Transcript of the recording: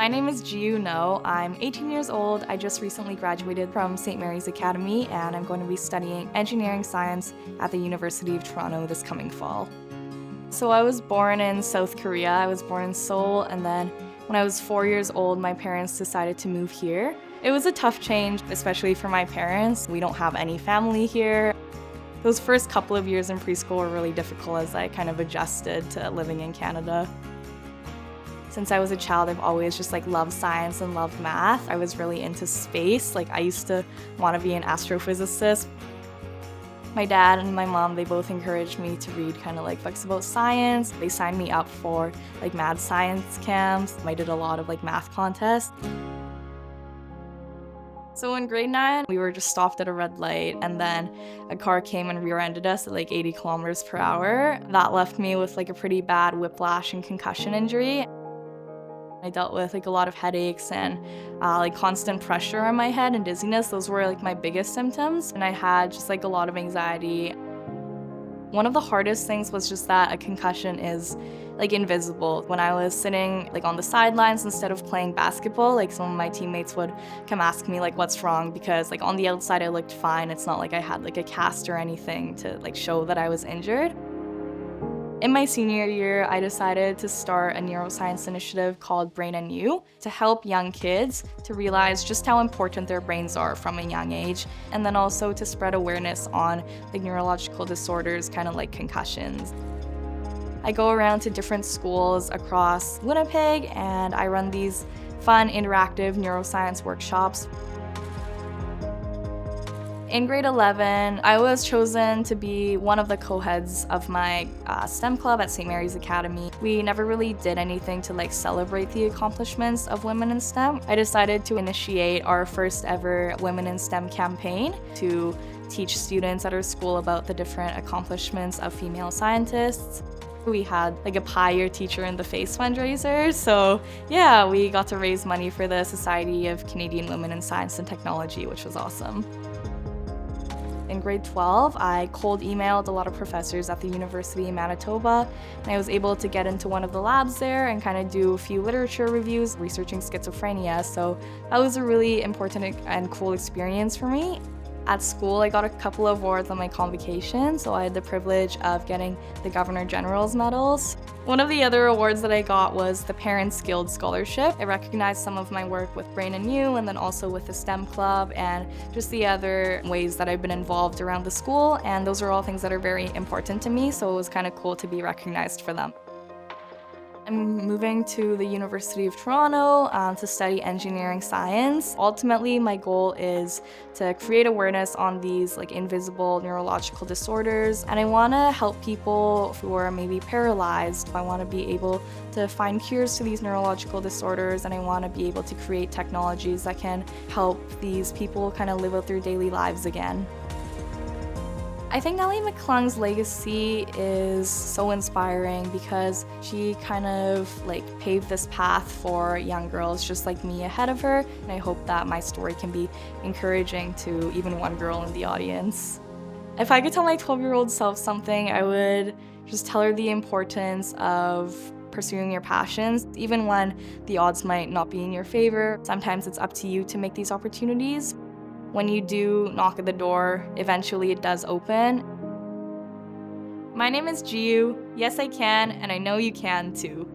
My name is Jiyoo Noh. I'm 18 years old. I just recently graduated from St. Mary's Academy, and I'm going to be studying engineering science at the University of Toronto this coming fall. So I was born in South Korea. I was born in Seoul, and then when I was 4 years old, my parents decided to move here. It was a tough change, especially for my parents. We don't have any family here. Those first couple of years in preschool were really difficult as I kind of adjusted to living in Canada. Since I was a child, I've always just loved science and loved math. I was really into space. I used to want to be an astrophysicist. My dad and my mom, they both encouraged me to read books about science. They signed me up for mad science camps. I did a lot of math contests. So in grade 9, we were just stopped at a red light, and then a car came and rear-ended us at 80 kilometers per hour. That left me with a pretty bad whiplash and concussion injury. I dealt with a lot of headaches and constant pressure on my head and dizziness. Those were my biggest symptoms, and I had just a lot of anxiety. One of the hardest things was just that a concussion is invisible. When I was sitting on the sidelines instead of playing basketball, some of my teammates would come ask me what's wrong, because on the outside I looked fine. It's not like I had a cast or anything to show that I was injured. In my senior year, I decided to start a neuroscience initiative called Brain and You to help young kids to realize just how important their brains are from a young age, and then also to spread awareness on neurological disorders, kind of like concussions. I go around to different schools across Winnipeg, and I run these fun, interactive neuroscience workshops. In grade 11, I was chosen to be one of the co-heads of my STEM club at St. Mary's Academy. We never really did anything to celebrate the accomplishments of women in STEM. I decided to initiate our first ever Women in STEM campaign to teach students at our school about the different accomplishments of female scientists. We had a pie your teacher in the face fundraiser, so yeah, we got to raise money for the Society of Canadian Women in Science and Technology, which was awesome. In grade 12, I cold emailed a lot of professors at the University in Manitoba, and I was able to get into one of the labs there and kind of do a few literature reviews researching schizophrenia, so that was a really important and cool experience for me. At school, I got a couple of awards on my convocation, so I had the privilege of getting the Governor General's medals. One of the other awards that I got was the Parents Guild Scholarship. It recognized some of my work with Brain and You, and then also with the STEM Club, and just the other ways that I've been involved around the school, and those are all things that are very important to me, so it was kind of cool to be recognized for them. I'm moving to the University of Toronto to study engineering science. Ultimately, my goal is to create awareness on these invisible neurological disorders, and I want to help people who are maybe paralyzed. I want to be able to find cures to these neurological disorders, and I want to be able to create technologies that can help these people kind of live out their daily lives again. I think Nellie McClung's legacy is so inspiring because she kind of paved this path for young girls just like me ahead of her, and I hope that my story can be encouraging to even one girl in the audience. If I could tell my 12-year-old self something, I would just tell her the importance of pursuing your passions, even when the odds might not be in your favor. Sometimes it's up to you to make these opportunities. When you do knock at the door, eventually it does open. My name is Jiyoo. Yes, I can, and I know you can too.